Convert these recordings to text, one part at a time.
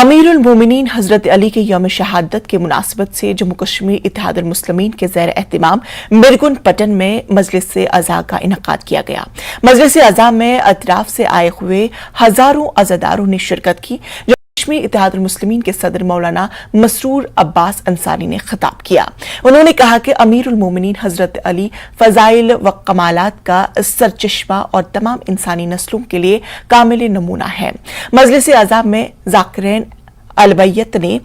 अमीरुल मोमिनीन हजरत अली के यौम शहादत के मुनासिबत से जम्मू कश्मीर इत्तेहादुल मुस्लिमीन के ज़ेर एहतिमाम मिरगुन पटन में मजलिस अज़ा का इनकाद किया गया। मजलिस अज़ा में अतराफ से आए हुए हजारों अज़ादारों ने शिरकत की। कश्मीर इत्तेहादुल मुस्लिमीन के सदर मौलाना मसरूर अब्बास अंसारी ने खिताब किया। उन्होंने कहा कि अमीरुल मोमिनीन हजरत अली फजाइल व कमालात का सरचश्मा और तमाम इंसानी नस्लों के लिए कामिल नमूना है। मजलिस अज़ा में ज़ाकिरीन अलबैत ने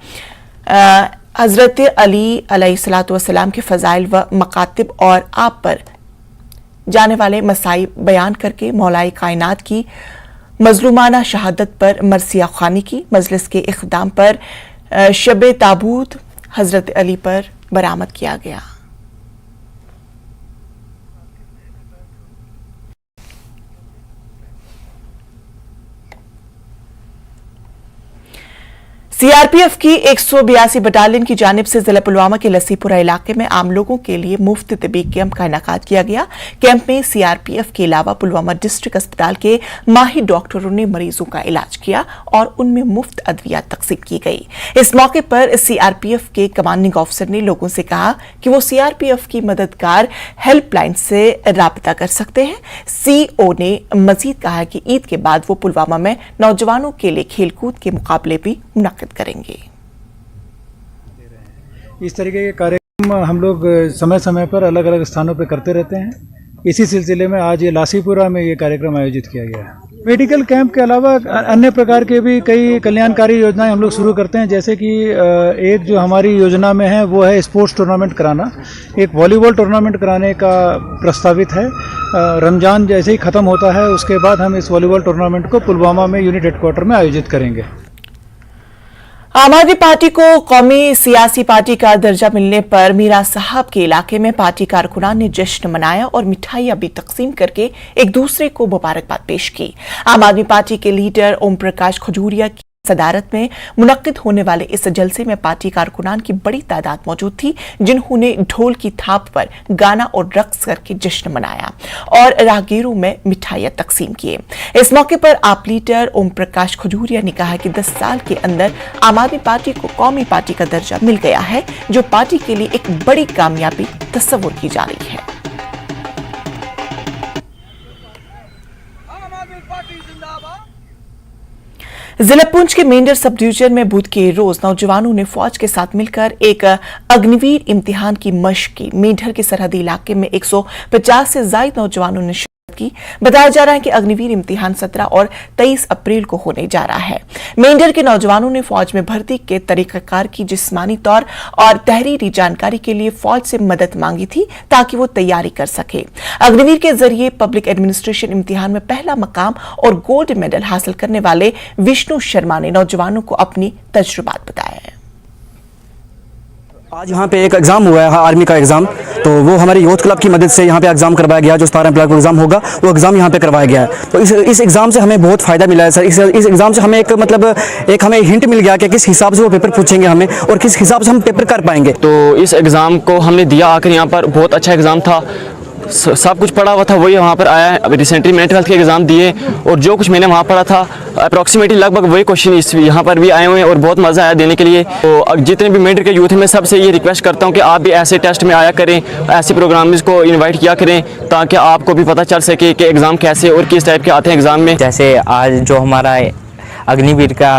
हजरत अली अलैहिस्सलातु वस्सलाम के फजाइल व मकातिब और आप पर जाने वाले मसाइब बयान करके मौलाए कायनात की मजलूमाना शहादत पर मरसिया ख़ानी की। मजलिस के इख्तिताम पर शब ताबूत हजरत अली पर बरामद किया गया। सीआरपीएफ की 182 बटालियन की जानिब से जिला पुलवामा के लस्सीपुरा इलाके में आम लोगों के लिए मुफ्त तिब्बी कैंप का इनेकाद किया गया। कैंप में सीआरपीएफ के अलावा पुलवामा डिस्ट्रिक्ट अस्पताल के माहिर डॉक्टरों ने मरीजों का इलाज किया और उनमें मुफ्त अद्वियात तकसीम की गई। इस मौके पर सीआरपीएफ के कमांडिंग ऑफिसर ने लोगों से कहा कि वो सीआरपीएफ की मददगार हेल्पलाइन से राब्ता कर सकते हैं। सीओ ने मजीद कहा कि ईद के बाद वो पुलवामा में नौजवानों के लिए खेलकूद के मुकाबले भी मुनक्किद करेंगे। इस तरीके के कार्यक्रम हम लोग समय समय पर अलग अलग स्थानों पर करते रहते हैं। इसी सिलसिले में आज ये लासीपुरा में ये कार्यक्रम आयोजित किया गया है। मेडिकल कैंप के अलावा अन्य प्रकार के भी कई कल्याणकारी योजनाएं हम लोग शुरू करते हैं। जैसे कि एक जो हमारी योजना में है वो है स्पोर्ट्स टूर्नामेंट कराना। एक वॉलीबॉल टूर्नामेंट कराने का प्रस्तावित है। रमजान जैसे ही ख़त्म होता है उसके बाद हम इस वॉलीबॉल टूर्नामेंट को पुलवामा में यूनिट हेडक्वार्टर में आयोजित करेंगे। आम आदमी पार्टी को कौमी सियासी पार्टी का दर्जा मिलने पर मीरा साहब के इलाके में पार्टी कारकुनान ने जश्न मनाया और मिठाइयां भी तकसीम करके एक दूसरे को मुबारकबाद पेश की। आम आदमी पार्टी के लीडर ओम प्रकाश खजूरिया की सदारत में मुनक्किद होने वाले इस जलसे में पार्टी कारकुनान की बड़ी तादाद मौजूद थी, जिन्होंने ढोल की थाप पर गाना और रक्स करके जश्न मनाया और राहगीरों में मिठाइयां तकसीम किए। इस मौके पर आप लीडर ओम प्रकाश खजूरिया ने कहा कि 10 साल के अंदर आम आदमी पार्टी को कौमी पार्टी का दर्जा मिल गया है, जो पार्टी के लिए एक बड़ी कामयाबी तस्वुर की जा रही है। जिला पुंछ के मेंढर सब डिवीजन में बुध के रोज नौजवानों ने फौज के साथ मिलकर एक अग्निवीर इम्तिहान की मशक की। मेंढर के सरहदी इलाके में 150 से ज्यादा नौजवानों ने शिरकत की। बताया जा रहा है कि अग्निवीर इम्तिहान 17 और 23 अप्रैल को होने जा रहा है। मेंढर के नौजवानों ने फौज में भर्ती के तरीकाकार की जिस्मानी तौर और तहरीरी जानकारी के लिए फौज से मदद मांगी थी ताकि वो तैयारी कर सके। अग्निवीर के जरिए पब्लिक एडमिनिस्ट्रेशन इम्तिहान में पहला मकाम और गोल्ड मेडल हासिल करने वाले विष्णु शर्मा ने नौजवानों को अपनी तजुर्बात बताया है। आज यहाँ पे एक एग्ज़ाम हुआ है आर्मी का एग्ज़ाम, तो वो हमारे यूथ क्लब की मदद से यहाँ पे एग्ज़ाम करवाया गया। जो 17 अप्रैल को एग्ज़ाम होगा वो एग्ज़ाम यहाँ पे करवाया गया है। तो इस एग्ज़ाम से हमें बहुत फ़ायदा मिला है सर। इस एग्ज़ाम से हमें एक हमें हिंट मिल गया कि किस हिसाब से वो पेपर पूछेंगे हमें और किस हिसाब से हम पेपर कर पाएंगे। तो इस एग्ज़ाम को हमने दिया आकर यहाँ पर बहुत अच्छा एग्ज़ाम था। सब कुछ पढ़ा हुआ था वही वहाँ पर आया है। अभी रिसेंटली मेंटल हेल्थ के एग्ज़ाम दिए और जो कुछ मैंने वहाँ पढ़ा था अप्रॉक्सीमेटली लगभग वही क्वेश्चन यहाँ पर भी आए हुए हैं और बहुत मज़ा आया देने के लिए। तो जितने भी मेंटर के यूथ हैं मैं सबसे ये रिक्वेस्ट करता हूँ कि आप भी ऐसे टेस्ट में आया करें, ऐसे प्रोग्राम्स को इन्वाइट किया करें ताकि आपको भी पता चल सके कि एग्ज़ाम कैसे और किस टाइप के आते हैं एग्ज़ाम में। जैसे आज जो हमारा अग्निवीर का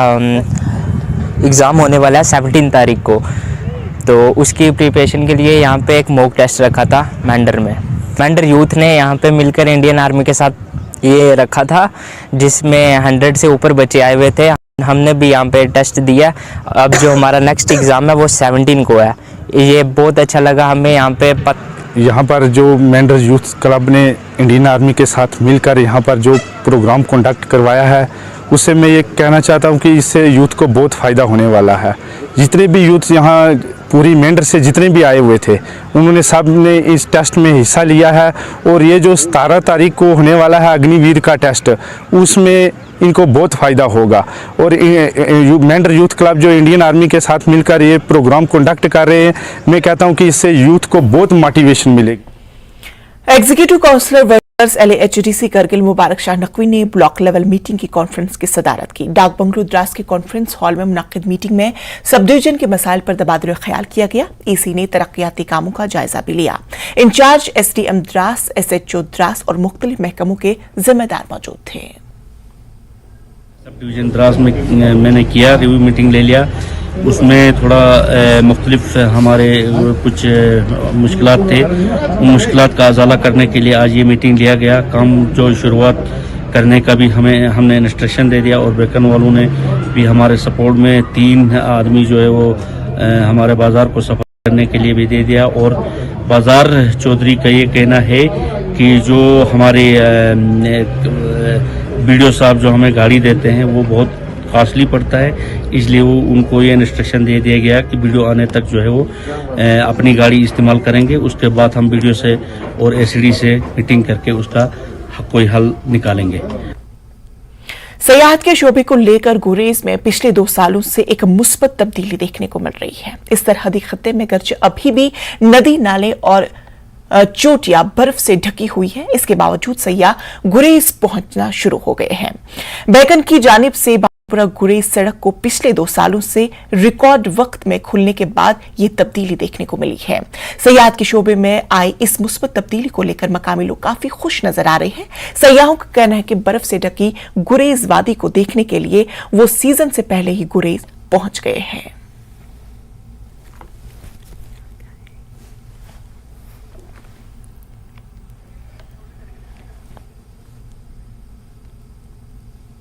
एग्ज़ाम होने वाला है 17 तारीख को, तो उसकी प्रिपरेशन के लिए यहाँ पे एक मॉक टेस्ट रखा था मेंढर में। मेंढर यूथ ने यहाँ पे मिलकर इंडियन आर्मी के साथ ये रखा था, जिसमें 100 से ऊपर बच्चे आए हुए थे। हमने भी यहाँ पे टेस्ट दिया। अब जो हमारा नेक्स्ट एग्ज़ाम है वो 17 को है। ये बहुत अच्छा लगा हमें यहाँ पर जो मेंढर यूथ क्लब ने इंडियन आर्मी के साथ मिलकर यहाँ पर जो प्रोग्राम कंडक्ट करवाया है, उससे मैं ये कहना चाहता हूँ कि इससे यूथ को बहुत फ़ायदा होने वाला है। जितने भी यूथ यहाँ पूरी मेंढर से जितने भी आए हुए थे उन्होंने सब ने इस टेस्ट में हिस्सा लिया है और ये जो 17 तारीख को होने वाला है अग्निवीर का टेस्ट, उसमें इनको बहुत फ़ायदा होगा। और मेंढर यूथ क्लब जो इंडियन आर्मी के साथ मिलकर ये प्रोग्राम कंडक्ट कर रहे हैं, मैं कहता हूँ कि इससे यूथ को बहुत मोटिवेशन मिलेगी। Executive counsellor LAHDC Kargil Mubarak Shah Naqvi ने ब्लॉक लेवल मीटिंग की कॉन्फ्रेंस की सदारत की। डाक बंगलू द्रास के कॉन्फ्रेंस हॉल में मुनक्किद मीटिंग में सब डिवीजन के मसाइल पर तबादुल ख्याल किया गया। EC ने तरक्याती कामों का जायजा भी लिया। Incharge SDM Dras, SHO Dras और मुख्तलिफ महकमों के जिम्मेदार मौजूद थे। सब डिवीज़न द्रास में मैंने किया, रिव्यू मीटिंग ले लिया। उसमें थोड़ा मुख्तलिफ हमारे कुछ मुश्किलात थे, उन मुश्किलात का अजाला करने के लिए आज ये मीटिंग लिया गया। काम जो शुरुआत करने का भी हमने इंस्ट्रक्शन दे दिया और बेकन वालों ने भी हमारे सपोर्ट में 3 आदमी जो है वो हमारे बाज़ार को सफा करने के लिए भी दे दिया। और बाज़ार चौधरी का ये कहना है कि जो हमारे BDO साहब जो हमें गाड़ी देते हैं वो बहुत कॉस्टली पड़ता है, इसलिए वो उनको ये इंस्ट्रक्शन दे दिया गया कि BDO आने तक जो है वो अपनी गाड़ी इस्तेमाल करेंगे। उसके बाद हम BDO से और ACD से मीटिंग करके उसका कोई हल निकालेंगे। सयाहत के शोबे को लेकर गुरेज में पिछले 2 सालों से एक मुस्बत तब्दीली देखने को मिल रही है। इस सरहदी खत्ते में गर्ज अभी भी नदी नाले और चोटियां बर्फ से ढकी हुई है, इसके बावजूद सयाह गुरेज पहुंचना शुरू हो गए हैं। बैकन की जानिब से बापुरा गुरेज सड़क को पिछले 2 सालों से रिकॉर्ड वक्त में खुलने के बाद ये तब्दीली देखने को मिली है। सयाहत के शोबे में आई इस मुस्बत तब्दीली को लेकर मकामी लोग काफी खुश नजर आ रहे हैं। सयाहों का कहना है कि बर्फ से ढकी गुरेज वादी को देखने के लिए वो सीजन से पहले ही गुरेज पहुंच गए हैं।